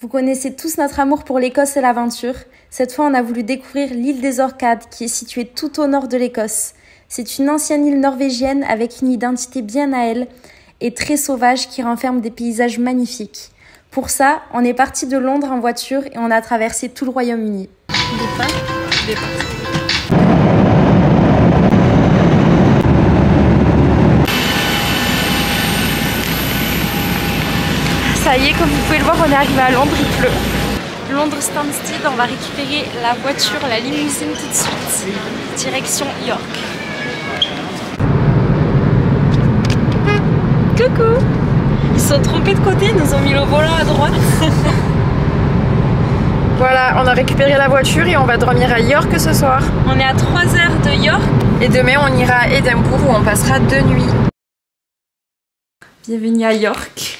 Vous connaissez tous notre amour pour l'Écosse et l'aventure. Cette fois, on a voulu découvrir l'île des Orcades, qui est située tout au nord de l'Écosse. C'est une ancienne île norvégienne avec une identité bien à elle et très sauvage qui renferme des paysages magnifiques. Pour ça, on est parti de Londres en voiture et on a traversé tout le Royaume-Uni. Ça y est, comme vous pouvez le voir, on est arrivé à Londres, il pleut. Londres Stansted, on va récupérer la voiture, la limousine tout de suite. Direction York. Coucou! Ils se sont trompés de côté, ils nous ont mis le volant à droite. Voilà, on a récupéré la voiture et on va dormir à York ce soir. On est à 3 heures de York. Et demain on ira à Édimbourg où on passera 2 nuits. Bienvenue à York.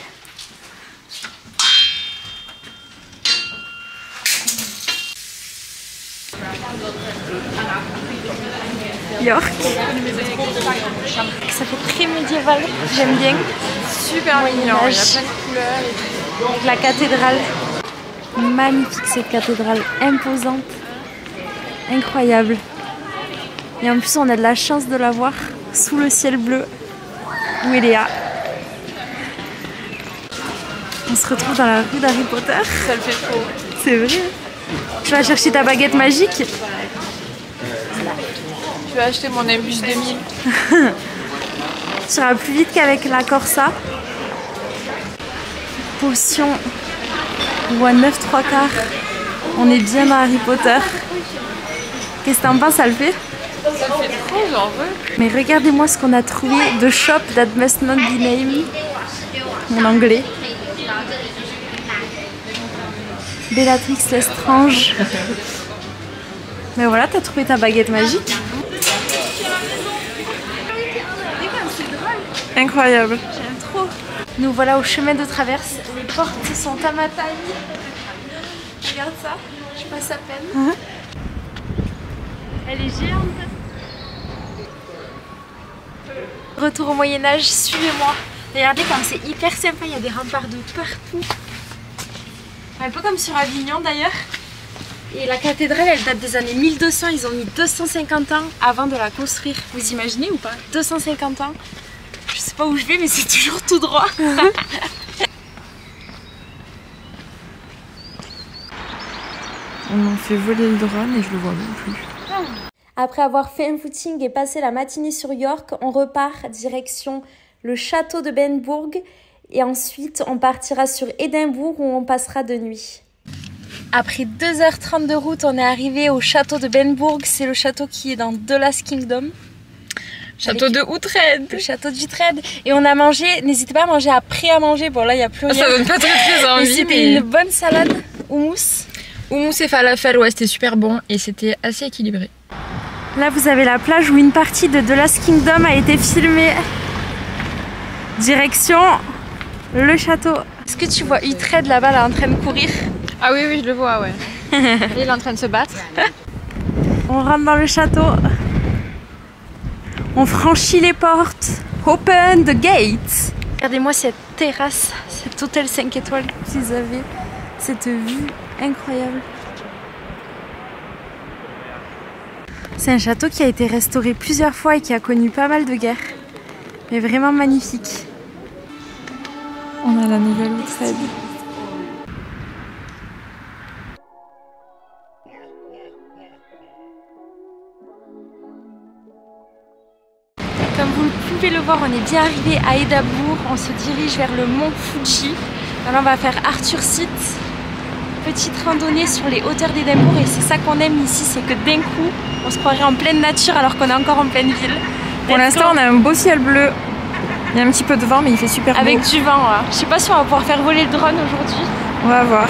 York. Ça fait très médiéval, j'aime bien. Super mignon, il y a plein de couleurs. Avec la cathédrale. Magnifique cette cathédrale, imposante. Incroyable. Et en plus on a de la chance de la voir sous le ciel bleu où elle est. On se retrouve dans la rue d'Harry Potter. Ça le fait trop. C'est vrai. Tu vas chercher ta baguette magique. Je vais acheter mon Airbus 2000. Tu iras plus vite qu'avec la Corsa. Potion ou à 9 3/4. On est bien dans Harry Potter. Qu'est-ce que t'en penses, ça le fait? Ça le fait trop, j'en veux. Mais regardez-moi ce qu'on a trouvé. The shop that must not be named. Mon anglais. Bellatrix Lestrange. Mais voilà, t'as trouvé ta baguette magique. Incroyable. J'aime trop. Nous voilà au chemin de traverse. Les portes sont à ma taille. Regarde ça, je passe à peine. Elle est géante. Retour au Moyen-Âge, suivez-moi. Regardez comme c'est hyper sympa, il y a des remparts de partout. Un peu comme sur Avignon d'ailleurs. Et la cathédrale, elle date des années 1200. Ils ont mis 250 ans avant de la construire. Vous imaginez ou pas? 250 ans. Je sais pas où je vais, mais c'est toujours tout droit. On m'a fait voler le drone et je le vois même plus. Après avoir fait un footing et passé la matinée sur York, on repart direction le château de Benbourg. Et ensuite, on partira sur Édimbourg où on passera de nuit. Après 2h30 de route, on est arrivé au château de Benbourg. C'est le château qui est dans The Last Kingdom. Château de Uhtred. Le château d'Uhtred. Et on a mangé, n'hésitez pas à manger après à manger. Bon là, il n'y a plus rien. Ça donne pas très envie. C'était une bonne salade houmous. Houmous et falafel, ouais, c'était super bon et c'était assez équilibré. Là, vous avez la plage où une partie de The Last Kingdom a été filmée. Direction le château. Est-ce que tu vois Uhtred là-bas, là, en train de courir? Ah oui, oui, je le vois, ouais. Il est en train de se battre. On rentre dans le château. On franchit les portes. Open the gates. Regardez-moi cette terrasse, cet hôtel 5 étoiles. Vous avez cette vue incroyable. C'est un château qui a été restauré plusieurs fois et qui a connu pas mal de guerres. Mais vraiment magnifique. On a la nouvelle Uhtred. Comme vous pouvez le voir, on est bien arrivé à Édimbourg. On se dirige vers le mont Fuji. Maintenant, on va faire Arthur Seat. Petite randonnée sur les hauteurs d'Édimbourg. Et c'est ça qu'on aime ici, c'est que d'un coup, on se croirait en pleine nature alors qu'on est encore en pleine ville. Pour l'instant, on a un beau ciel bleu. Il y a un petit peu de vent, mais il fait super beau. Avec du vent, là. Je sais pas si on va pouvoir faire voler le drone aujourd'hui. On va voir.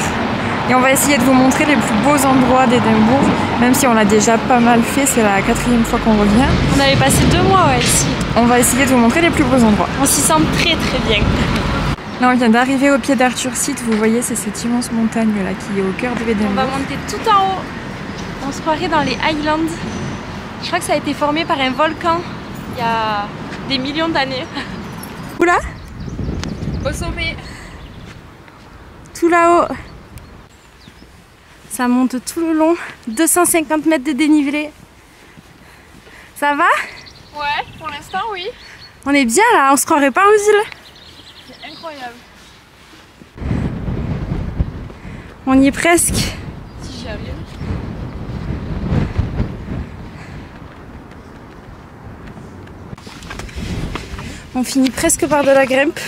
Et on va essayer de vous montrer les plus beaux endroits d'Édimbourg, même si on l'a déjà pas mal fait, c'est la 4e fois qu'on revient. On avait passé 2 mois ici. On va essayer de vous montrer les plus beaux endroits. On s'y sent très très bien. Là, on vient d'arriver au pied d'Arthur Seat. Vous voyez, c'est cette immense montagne là qui est au cœur de Édimbourg. On va monter tout en haut. On se croirait dans les Highlands. Je crois que ça a été formé par un volcan il y a des millions d'années. Où là? Au sommet. Tout là-haut. Ça monte tout le long, 250 mètres de dénivelé. Ça va? Ouais, pour l'instant oui. On est bien là, on se croirait pas en ville. C'est incroyable. On y est presque. Si j'y arrive. On finit presque par de la grimpe.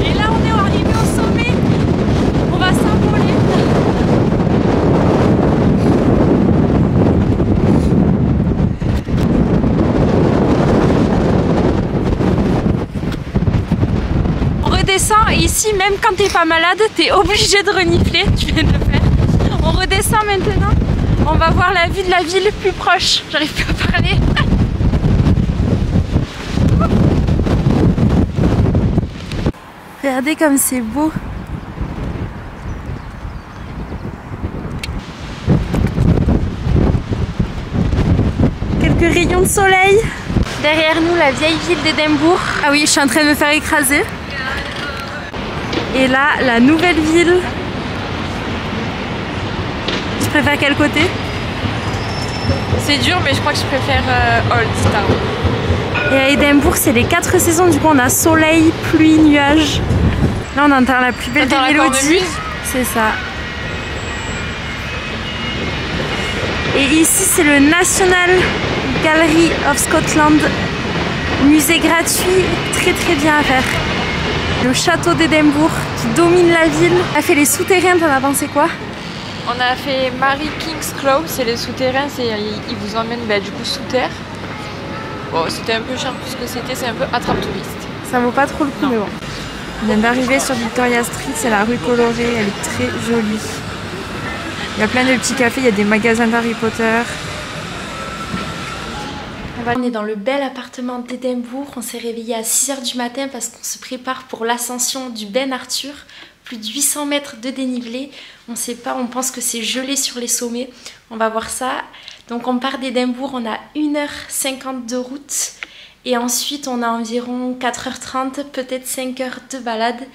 Et là on est arrivé au sommet. On va s'envoler. On redescend et ici même quand t'es pas malade, t'es obligé de renifler. Tu viens de le faire. On redescend maintenant. On va voir la vue de la ville plus proche. J'arrive plus à parler. Regardez comme c'est beau. Quelques rayons de soleil. Derrière nous, la vieille ville d'Édimbourg. Ah oui, je suis en train de me faire écraser. Et là, la nouvelle ville. Tu préfères quel côté? C'est dur, mais je crois que je préfère Old Town. Et à Édimbourg, c'est les 4 saisons. Du coup, on a soleil, pluie, nuages. Là, on entend la plus belle des mélodies. C'est ça. Et ici, c'est le National Gallery of Scotland. Musée gratuit, très très bien à faire. Le château d'Édimbourg qui domine la ville. On a fait les souterrains, t'en as pensé quoi? On a fait Mary King's Close, c'est les souterrains, ils vous emmènent du coup sous terre. Bon, c'était un peu cher pour ce que c'était, c'est un peu attrape-touriste. Ça vaut pas trop le coup, mais bon. On vient d'arriver sur Victoria Street, c'est la rue colorée, elle est très jolie. Il y a plein de petits cafés, il y a des magasins d'Harry Potter. On est dans le bel appartement d'Édimbourg, on s'est réveillé à 6 h du matin parce qu'on se prépare pour l'ascension du Ben Arthur. Plus de 800 mètres de dénivelé, on sait pas, on pense que c'est gelé sur les sommets, on va voir ça. Donc on part d'Édimbourg, on a 1h50 de route et ensuite on a environ 4h30, peut-être 5 h de balade.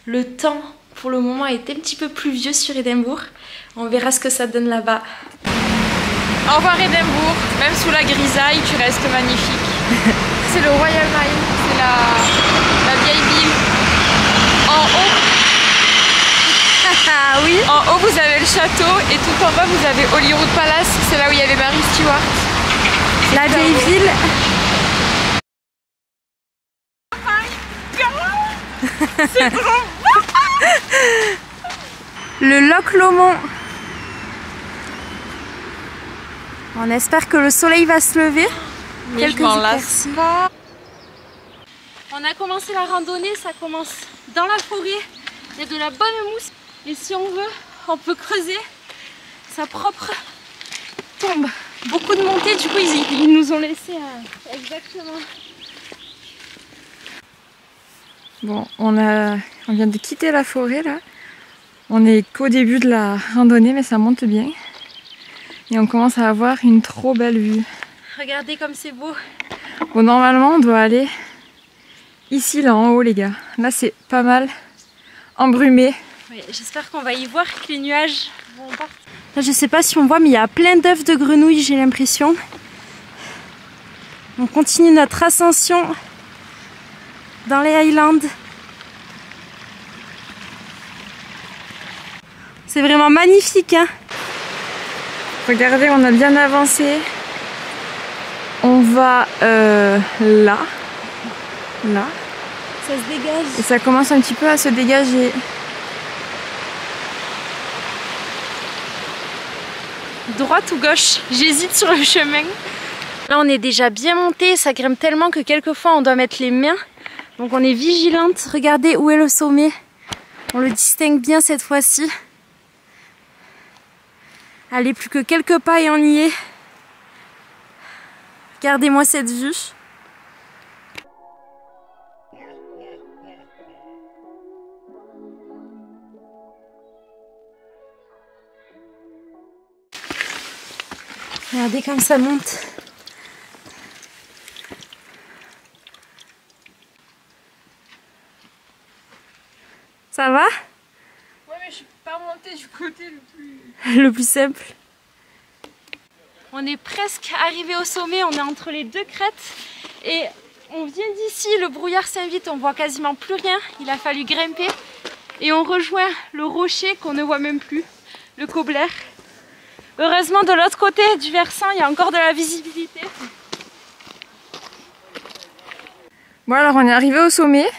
Le temps pour le moment est un petit peu pluvieux sur Édimbourg, on verra ce que ça donne là-bas. Au revoir Édimbourg, même sous la grisaille tu restes magnifique. C'est le Royal Mile, c'est la vieille ville. En haut, Ah oui. En haut vous avez le château et tout en bas vous avez Holyrood Palace, c'est là où il y avait Mary Stuart. La vieille ville. C'est trop Le Loch Lomond. On espère que le soleil va se lever. Mais je m'en lasse pas. On a commencé la randonnée, ça commence dans la forêt. Il y a de la bonne mousse. Et si on veut, on peut creuser sa propre tombe. Beaucoup de montées, du coup ils nous ont laissé exactement. Bon, on vient de quitter la forêt là. On est qu'au début de la randonnée, mais ça monte bien. Et on commence à avoir une trop belle vue. Regardez comme c'est beau. Bon, normalement, on doit aller ici, là, en haut, les gars. Là, c'est pas mal embrumé. Oui, j'espère qu'on va y voir, que les nuages vont partir. Là, je sais pas si on voit, mais il y a plein d'œufs de grenouilles, j'ai l'impression. On continue notre ascension dans les Highlands. C'est vraiment magnifique, hein. Regardez, on a bien avancé. On va là. Là. Ça se dégage. Et ça commence un petit peu à se dégager. Droite ou gauche? J'hésite sur le chemin. Là, on est déjà bien monté. Ça grimpe tellement que quelquefois, on doit mettre les mains. Donc, on est vigilante. Regardez où est le sommet. On le distingue bien cette fois-ci. Allez, plus que quelques pas et on y est. Regardez-moi cette vue. Regardez comme ça monte. Ça va? Ouais, mais je suis pas pas monter du côté le plus simple. On est presque arrivé au sommet, on est entre les deux crêtes et on vient d'ici, le brouillard s'invite, on voit quasiment plus rien, il a fallu grimper et on rejoint le rocher qu'on ne voit même plus, le Kobler. Heureusement de l'autre côté du versant il y a encore de la visibilité. Bon alors on est arrivé au sommet,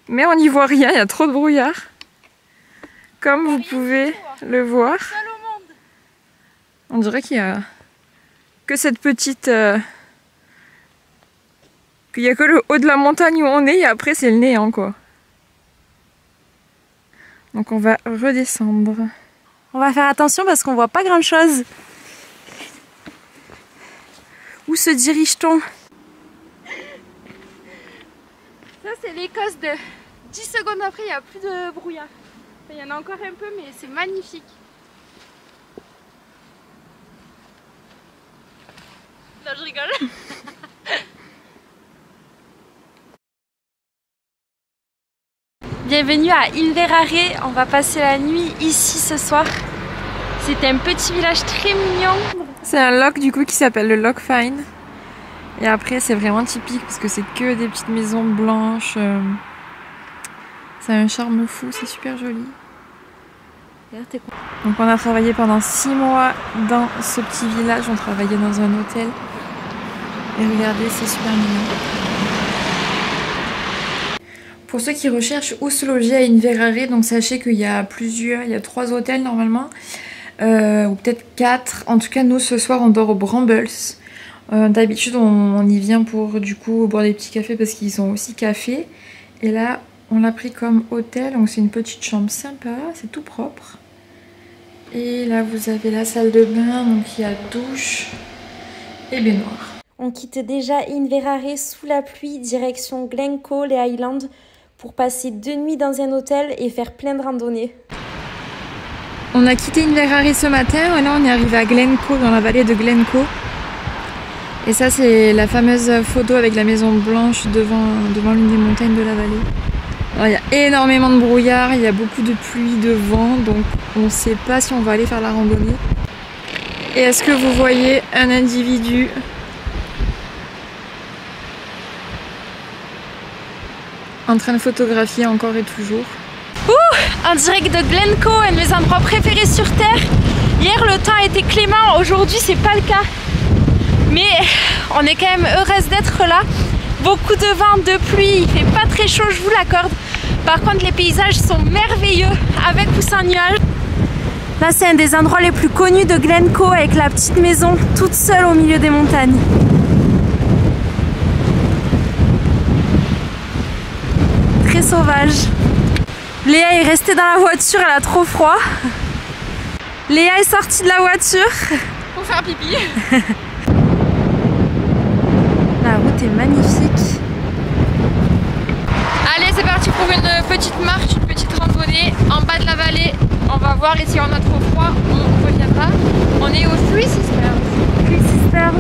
mais on n'y voit rien, il y a trop de brouillard. Comme vous pouvez le voir. On dirait qu'il y a que cette petite... qu'il n'y a que le haut de la montagne où on est et après c'est le néant quoi. Donc on va redescendre. On va faire attention parce qu'on voit pas grand chose. Où se dirige-t-on? Ça c'est l'Écosse de 10 secondes après, il n'y a plus de brouillard. Il y en a encore un peu mais c'est magnifique. Non, je rigole. Bienvenue à Inveraré, on va passer la nuit ici ce soir. C'est un petit village très mignon. C'est un loch du coup qui s'appelle le Loch Fyne. Et après c'est vraiment typique parce que c'est que des petites maisons blanches. Ça a un charme fou, c'est super joli. Donc on a travaillé pendant 6 mois dans ce petit village, on travaillait dans un hôtel. Et regardez, c'est super mignon. Pour ceux qui recherchent où se loger à Inveraré, donc sachez qu'il y a 3 hôtels normalement, ou peut-être 4. En tout cas nous ce soir on dort au Brambles. D'habitude on y vient pour du coup boire des petits cafés parce qu'ils ont aussi café. Et là on l'a pris comme hôtel, donc c'est une petite chambre sympa, c'est tout propre. Et là vous avez la salle de bain, donc il y a douche et baignoire. On quitte déjà Inveraré sous la pluie, direction Glencoe, les Highlands, pour passer 2 nuits dans un hôtel et faire plein de randonnées. On a quitté Inveraré ce matin et là on est arrivé à Glencoe, dans la vallée de Glencoe. Et ça c'est la fameuse photo avec la maison blanche devant l'une des montagnes de la vallée. Alors, il y a énormément de brouillard, il y a beaucoup de pluie, de vent, donc on ne sait pas si on va aller faire la randonnée. Et est-ce que vous voyez un individu en train de photographier encore et toujours? En direct de Glencoe, un de mes endroits préférés sur Terre. Hier le temps était clément, aujourd'hui c'est pas le cas. Mais on est quand même heureuse d'être là. Beaucoup de vent, de pluie, il fait pas très chaud, je vous l'accorde. Par contre les paysages sont merveilleux, avec ou sans nuages. Là c'est un des endroits les plus connus de Glencoe, avec la petite maison toute seule au milieu des montagnes. Très sauvage. Léa est restée dans la voiture, elle a trop froid. Léa est sortie de la voiture pour faire pipi. La route est magnifique. Allez, c'est parti pour une petite marche, une petite randonnée en bas de la vallée. On va voir et si on a trop froid, on reviendra. On est aux Three Sisters. Three Sisters.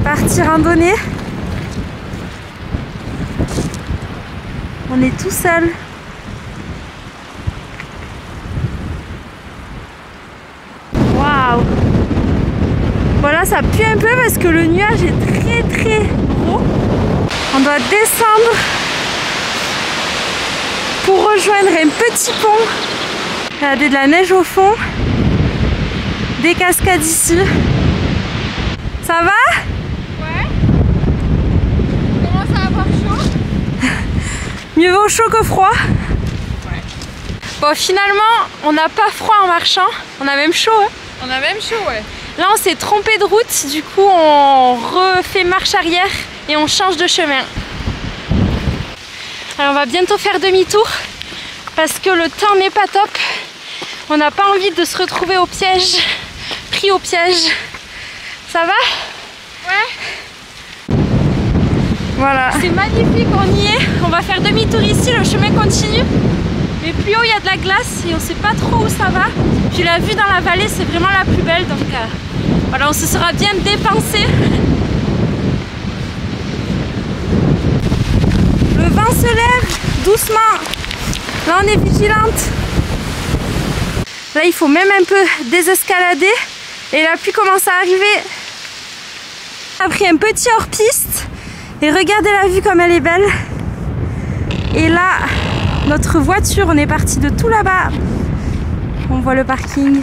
Parti randonnée. On est tout seul. Waouh. Voilà, ça pue un peu parce que le nuage est très très gros. On doit descendre pour rejoindre un petit pont. Regardez, de la neige au fond. Des cascades ici. Ça va ? Mieux vaut chaud que froid. Ouais. Bon, finalement, on n'a pas froid en marchant. On a même chaud. Hein. On a même chaud, ouais. Là, on s'est trompé de route. Du coup, on refait marche arrière et on change de chemin. Alors, on va bientôt faire demi-tour parce que le temps n'est pas top. On n'a pas envie de se retrouver au piège, pris au piège. Ça va ? Ouais. Voilà. C'est magnifique, on y est. On va faire demi-tour ici, le chemin continue. Mais plus haut, il y a de la glace et on sait pas trop où ça va. Puis la vue dans la vallée, c'est vraiment la plus belle. Donc voilà, on se sera bien dépensé. Le vent se lève doucement. Là, on est vigilante. Là, il faut même un peu désescalader. Et la pluie commence à arriver. On a pris un petit hors-piste. Et regardez la vue comme elle est belle. Et là, notre voiture, on est parti de tout là-bas. On voit le parking.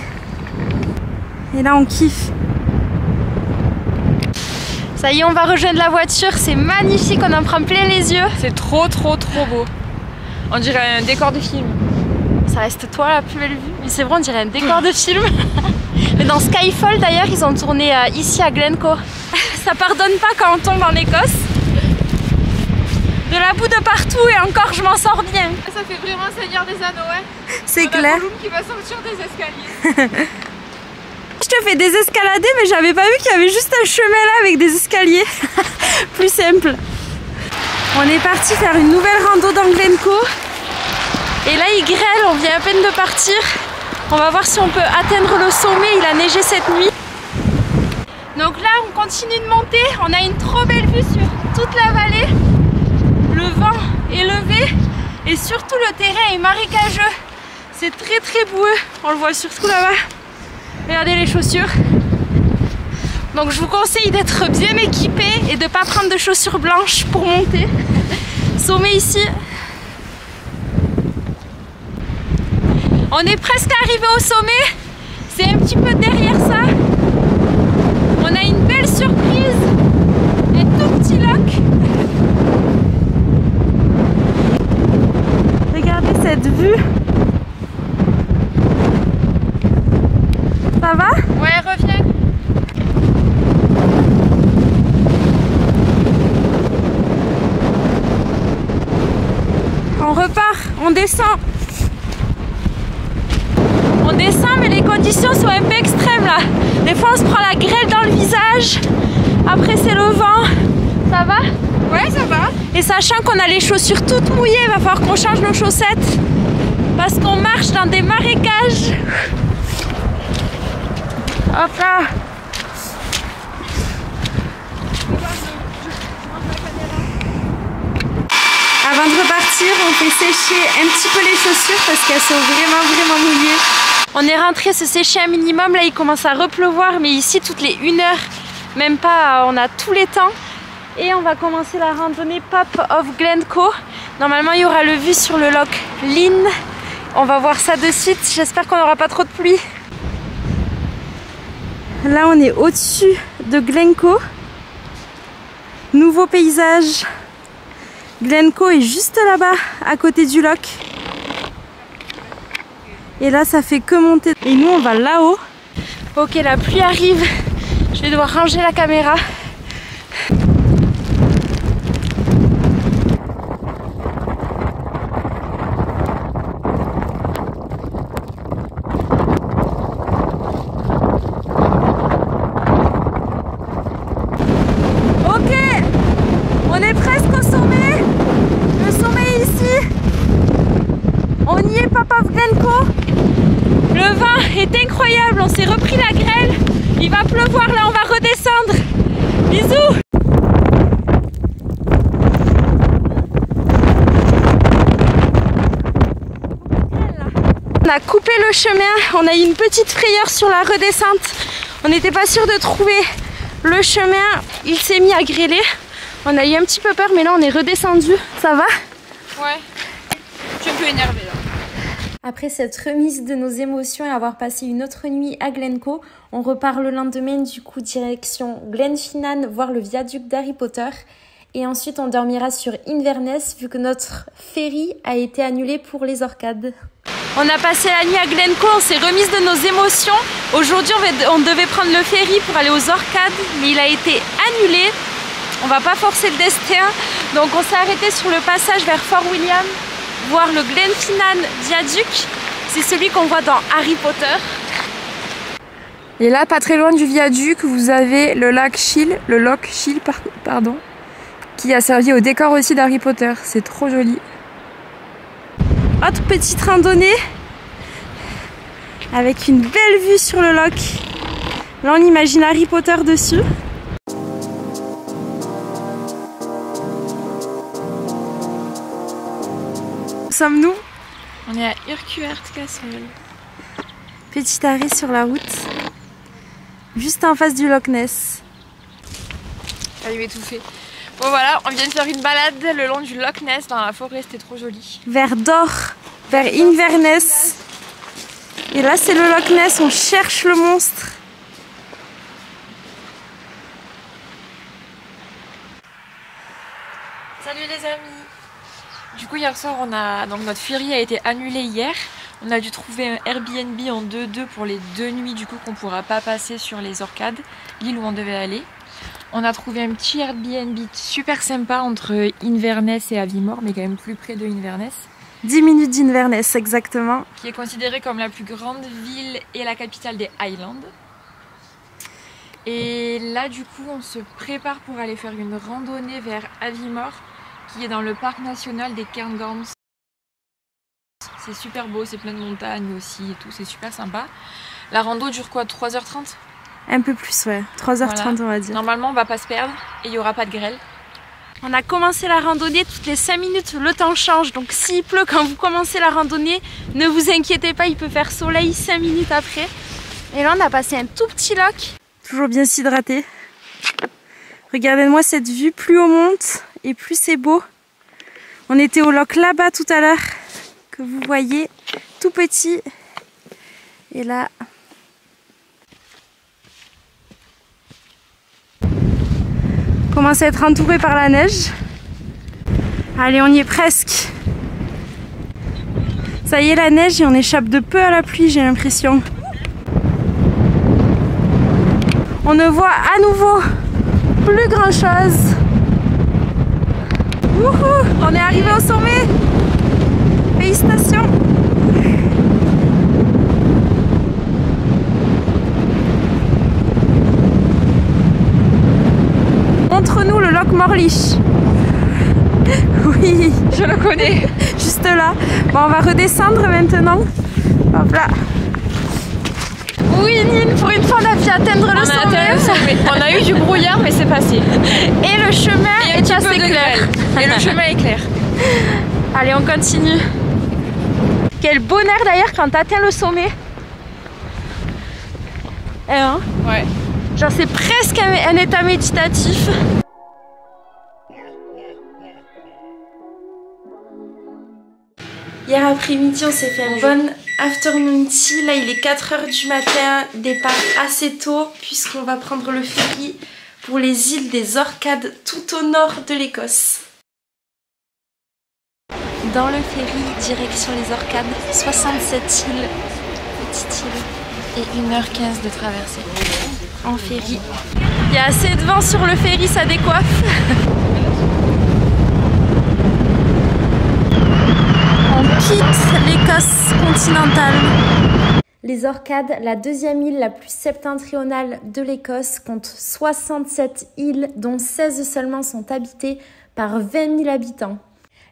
Et là, on kiffe. Ça y est, on va rejoindre la voiture. C'est magnifique, on en prend plein les yeux. C'est trop beau. On dirait un décor de film. Ça reste toi la plus belle vue. Mais c'est vrai, on dirait un décor de film. Mais dans Skyfall d'ailleurs, ils ont tourné ici à Glencoe. Ça pardonne pas quand on tombe en Écosse. De la boue de partout et encore je m'en sors bien. Ça fait vraiment Seigneur des Anneaux, ouais. C'est clair. Gollum qui va sortir des escaliers. Je te fais désescalader, mais j'avais pas vu qu'il y avait juste un chemin là avec des escaliers. Plus simple. On est parti faire une nouvelle rando dans Glencoe. Et là il grêle, on vient à peine de partir. On va voir si on peut atteindre le sommet, il a neigé cette nuit. Donc là on continue de monter, on a une trop belle vue sur toute la vallée. Le vent est levé et surtout le terrain est marécageux. C'est très boueux, on le voit surtout là-bas. Regardez les chaussures. Donc je vous conseille d'être bien équipé et de ne pas prendre de chaussures blanches pour monter. Sommet ici. On est presque arrivé au sommet. C'est un petit peu derrière ça. On a une belle surprise. Un tout petit lac. Regardez cette vue. Ça va? Ouais, reviens. On repart, on descend. On descend mais les conditions sont un peu extrêmes là. Des fois on se prend la grêle dans le visage. Après c'est le vent. Ça va? Ouais, ça va. Et sachant qu'on a les chaussures toutes mouillées, il va falloir qu'on change nos chaussettes. Parce qu'on marche dans des marécages. Hop là. Avant de repartir, on fait sécher un petit peu les chaussures parce qu'elles sont vraiment mouillées. On est rentré se sécher un minimum, là il commence à repleuvoir, mais ici toutes les 1 heure, même pas, on a tous les temps. Et on va commencer la randonnée Pop of Glencoe. Normalement il y aura le vue sur le loch Lynn. On va voir ça de suite, j'espère qu'on n'aura pas trop de pluie. Là on est au-dessus de Glencoe. Nouveau paysage. Glencoe est juste là-bas, à côté du loch. Et là, ça fait que monter. Et nous, on va là-haut. Ok, la pluie arrive. Je vais devoir ranger la caméra. Ok, on est presque au sommet. Le sommet est ici. On y est, Pop of Glencoe. Le vent est incroyable, on s'est repris la grêle. Il va pleuvoir là, on va redescendre. Bisous. On a coupé le chemin, on a eu une petite frayeur sur la redescente. On n'était pas sûr de trouver le chemin, il s'est mis à grêler. On a eu un petit peu peur, mais là on est redescendu. Ça va? Ouais. Je suis un peu énervée là. Après cette remise de nos émotions et avoir passé une autre nuit à Glencoe, on repart le lendemain du coup direction Glenfinnan voir le viaduc d'Harry Potter. Et ensuite on dormira sur Inverness vu que notre ferry a été annulé pour les orcades. On a passé la nuit à Glencoe, on s'est remise de nos émotions. Aujourd'hui on devait prendre le ferry pour aller aux orcades, mais il a été annulé. On va pas forcer le destin, donc on s'est arrêté sur le passage vers Fort William, voir le Glenfinnan viaduc. C'est celui qu'on voit dans Harry Potter. Et là, pas très loin du viaduc, vous avez le lac Shiel, le loch Shiel, pardon, qui a servi au décor aussi d'Harry Potter. C'est trop joli. Autre petite randonnée avec une belle vue sur le loch. Là, on imagine Harry Potter dessus. Où sommes-nous? On est à Urquhart Castle. Petit arrêt sur la route, juste en face du Loch Ness. Ah, il m'étouffer. Bon voilà, on vient de faire une balade le long du Loch Ness dans la forêt, c'était trop joli. Vers Dor, vers Inverness. Et là c'est le Loch Ness, on cherche le monstre. Salut les amis. Du coup hier soir donc notre ferry a été annulé hier. On a dû trouver un Airbnb en 2-2 pour les 2 nuits du coup qu'on pourra pas passer sur les Orcades, l'île où on devait aller. On a trouvé un petit Airbnb super sympa entre Inverness et Aviemore, mais quand même plus près de Inverness. 10 minutes d'Inverness, exactement. Qui est considérée comme la plus grande ville et la capitale des Highlands. Et là, du coup, on se prépare pour aller faire une randonnée vers Aviemore, qui est dans le parc national des Cairngorms. C'est super beau, c'est plein de montagnes aussi et tout, c'est super sympa. La rando dure quoi, 3h30? Un peu plus, ouais. 3h30, voilà. On va dire. Normalement, on va pas se perdre et il n'y aura pas de grêle. On a commencé la randonnée, toutes les 5 minutes, le temps change. Donc s'il pleut quand vous commencez la randonnée, ne vous inquiétez pas, il peut faire soleil 5 minutes après. Et là, on a passé un tout petit lac. Toujours bien s'hydrater. Regardez-moi cette vue, plus on monte et plus c'est beau. On était au lac là-bas tout à l'heure, que vous voyez, tout petit. Et là... on commence à être entouré par la neige. Allez, on y est presque. Ça y est, la neige, et on échappe de peu à la pluie, j'ai l'impression. On ne voit à nouveau plus grand chose. Wouhou, on est arrivé au sommet. Félicitations. Montre-nous le Loch Morlich. Oui, je le connais. Juste là. Bon, on va redescendre maintenant. Hop là. Oui, Nine, pour une fois, on a pu atteindre le sommet. On a eu du brouillard, mais c'est passé. Et le chemin est assez clair. Et le chemin est clair. Allez, on continue. Quel bonheur d'ailleurs quand t'atteins le sommet. Hein? Ouais. Genre c'est presque un état méditatif. Hier après-midi on s'est fait un bon afternoon tea. Là il est 4 h du matin, départ assez tôt puisqu'on va prendre le ferry pour les îles des Orcades tout au nord de l'Écosse. Dans le ferry, direction les Orcades, 67 îles, petite île, et 1h15 de traversée. En ferry. Il y a assez de vent sur le ferry, ça décoiffe. On quitte l'Écosse continentale. Les Orcades, la deuxième île la plus septentrionale de l'Écosse, compte 67 îles dont 16 seulement sont habitées par 20 000 habitants.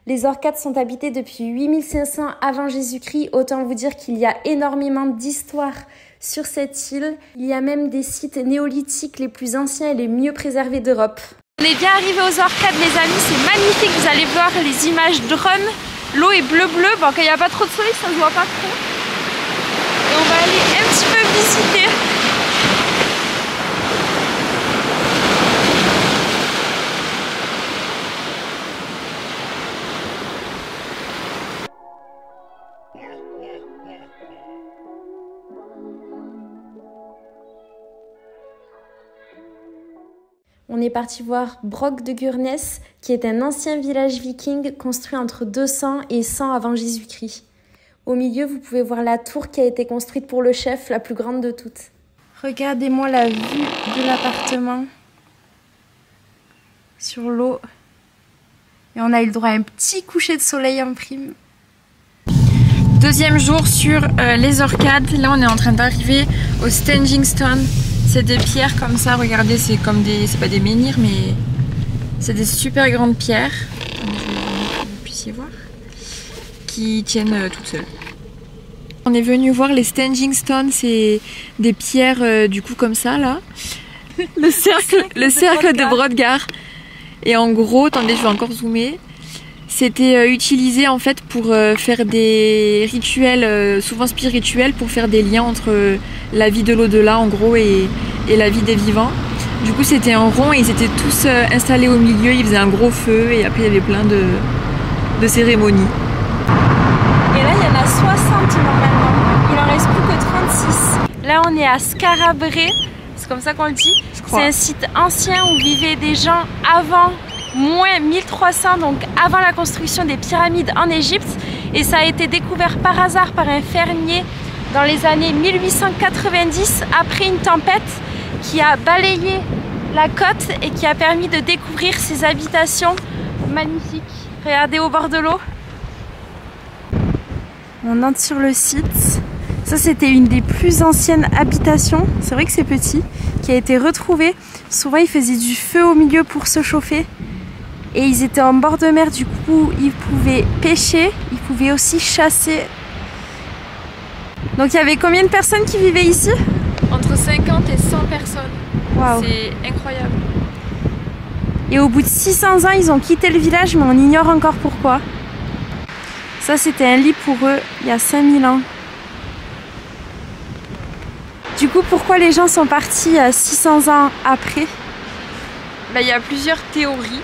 Les Orcades sont habitées depuis 8500 avant Jésus-Christ, autant vous dire qu'il y a énormément d'histoire sur cette île. Il y a même des sites néolithiques les plus anciens et les mieux préservés d'Europe. On est bien arrivé aux Orcades les amis, c'est magnifique, vous allez voir les images drone. L'eau est bleu-bleu, bon quand il n'y a pas trop de soleil ça ne se voit pas trop. Et on va aller un petit peu visiter. On est parti voir Brok de Gurness, qui est un ancien village viking construit entre 200 et 100 avant Jésus-Christ. Au milieu, vous pouvez voir la tour qui a été construite pour le chef, la plus grande de toutes. Regardez-moi la vue de l'appartement sur l'eau. Et on a eu le droit à un petit coucher de soleil en prime. Deuxième jour sur les Orcades. Là, on est en train d'arriver au Standing Stone. C'est des pierres comme ça, regardez, c'est comme des... c'est pas des menhirs, mais C'est des super grandes pierres, je vais que vous puissiez voir, qui tiennent toutes seules. On est venu voir les standing stones, c'est des pierres du coup comme ça là. Le cercle de Brodgar. Et en gros, attendez, je vais encore zoomer. C'était utilisé en fait pour faire des rituels, souvent spirituels, pour faire des liens entre la vie de l'au-delà en gros et la vie des vivants. Du coup c'était en rond et ils étaient tous installés au milieu, ils faisaient un gros feu et après il y avait plein de cérémonies. Et là il y en a 60 normalement, il en reste plus que 36. Là on est à Skarabré, c'est comme ça qu'on le dit. C'est un site ancien où vivaient des gens avant moins 1300, donc avant la construction des pyramides en Égypte. Et ça a été découvert par hasard par un fermier dans les années 1890 après une tempête qui a balayé la côte et qui a permis de découvrir ces habitations magnifiques. Regardez au bord de l'eau. On entre sur le site. Ça c'était une des plus anciennes habitations, c'est vrai que c'est petit, qui a été retrouvée. Souvent ils faisaient du feu au milieu pour se chauffer. Et ils étaient en bord de mer, du coup ils pouvaient pêcher, ils pouvaient aussi chasser. Donc il y avait combien de personnes qui vivaient ici? Entre 50 et 100 personnes. Waouh. C'est incroyable. Et au bout de 600 ans, ils ont quitté le village, mais on ignore encore pourquoi. Ça, c'était un lit pour eux, il y a 5000 ans. Du coup, pourquoi les gens sont partis 600 ans après? Il y a plusieurs théories.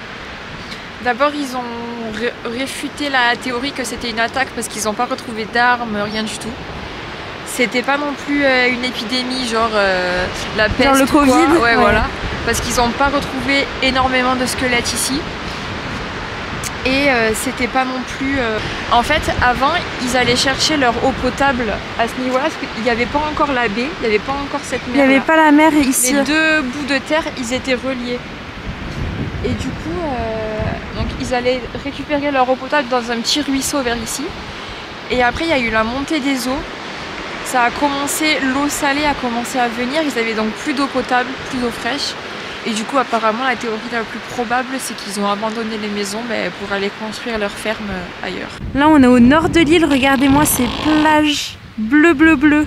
D'abord, ils ont réfuté la théorie que c'était une attaque parce qu'ils n'ont pas retrouvé d'armes, rien du tout. C'était pas non plus une épidémie, genre la peste. Genre le Covid. Ouais, voilà. Parce qu'ils n'ont pas retrouvé énormément de squelettes ici. Et c'était pas non plus... En fait, avant, ils allaient chercher leur eau potable à ce niveau-là, parce qu'il n'y avait pas encore la baie, il n'y avait pas encore cette mer. Il n'y avait pas la mer ici. Les deux bouts de terre, ils étaient reliés. Et du coup, donc ils allaient récupérer leur eau potable dans un petit ruisseau vers ici. Et après, il y a eu la montée des eaux. Ça a commencé, l'eau salée a commencé à venir. Ils avaient donc plus d'eau potable, plus d'eau fraîche. Et du coup, apparemment, la théorie la plus probable, c'est qu'ils ont abandonné les maisons pour aller construire leur ferme ailleurs. Là, on est au nord de l'île. Regardez-moi ces plages bleu, bleu, bleu.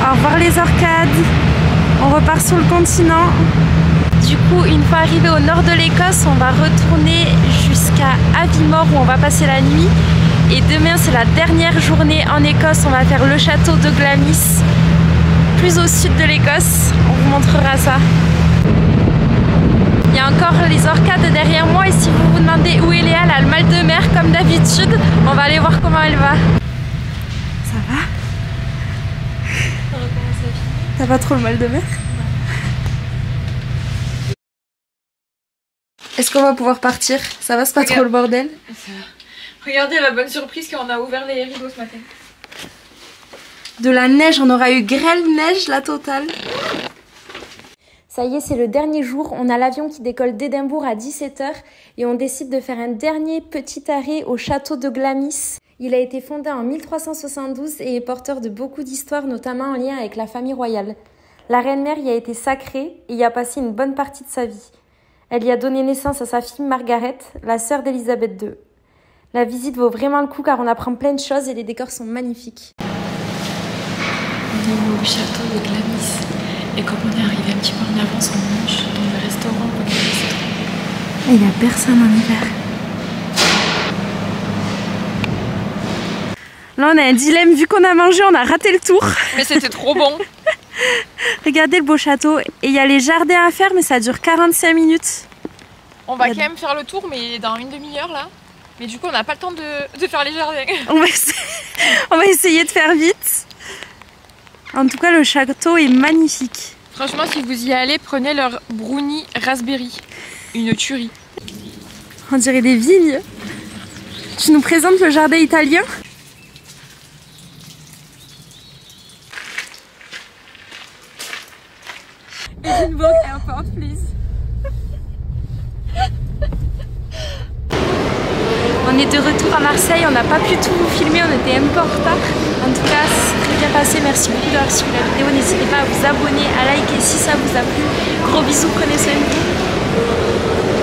Au revoir les orcades, on repart sur le continent. Du coup, une fois arrivé au nord de l'Écosse, on va retourner jusqu'à Aviemore où on va passer la nuit. Et demain, c'est la dernière journée en Écosse, on va faire le château de Glamis, plus au sud de l'Écosse. On vous montrera ça. Il y a encore les orcades derrière moi et si vous vous demandez où est Léa, elle a le mal de mer comme d'habitude. On va aller voir comment elle va. Ça va? T'as pas trop le mal de mer? Est-ce qu'on va pouvoir partir? Ça va, c'est pas trop le bordel? Regardez la bonne surprise qu'on a ouvert les rideaux ce matin. De la neige, on aura eu grêle, neige, la totale. Ça y est, c'est le dernier jour. On a l'avion qui décolle d'Édimbourg à 17 h et on décide de faire un dernier petit arrêt au château de Glamis. Il a été fondé en 1372 et est porteur de beaucoup d'histoires, notamment en lien avec la famille royale. La reine-mère y a été sacrée et y a passé une bonne partie de sa vie. Elle y a donné naissance à sa fille Margaret, la sœur d'Élisabeth II. La visite vaut vraiment le coup car on apprend plein de choses et les décors sont magnifiques. On est au château de Glamis et comme on est arrivé un petit peu en avance, on mange dans le restaurant. Et il n'y a personne en hiver. Là, on a un dilemme. Vu qu'on a mangé, on a raté le tour. Mais c'était trop bon. Regardez le beau château. Et il y a les jardins à faire, mais ça dure 45 minutes. On va quand même faire le tour, mais dans une demi-heure là. Mais du coup, on n'a pas le temps de faire les jardins. On va essayer de faire vite. En tout cas, le château est magnifique. Franchement, si vous y allez, prenez leur brownie raspberry. Une tuerie. On dirait des vignes. Tu nous présentes le jardin italien? Edinburgh Airport, please. On est de retour à Marseille, on n'a pas pu tout filmer, on était un peu en retard. En tout cas, c'est très bien passé, merci beaucoup d'avoir suivi la vidéo. N'hésitez pas à vous abonner, à liker si ça vous a plu. Gros bisous, prenez soin de vous.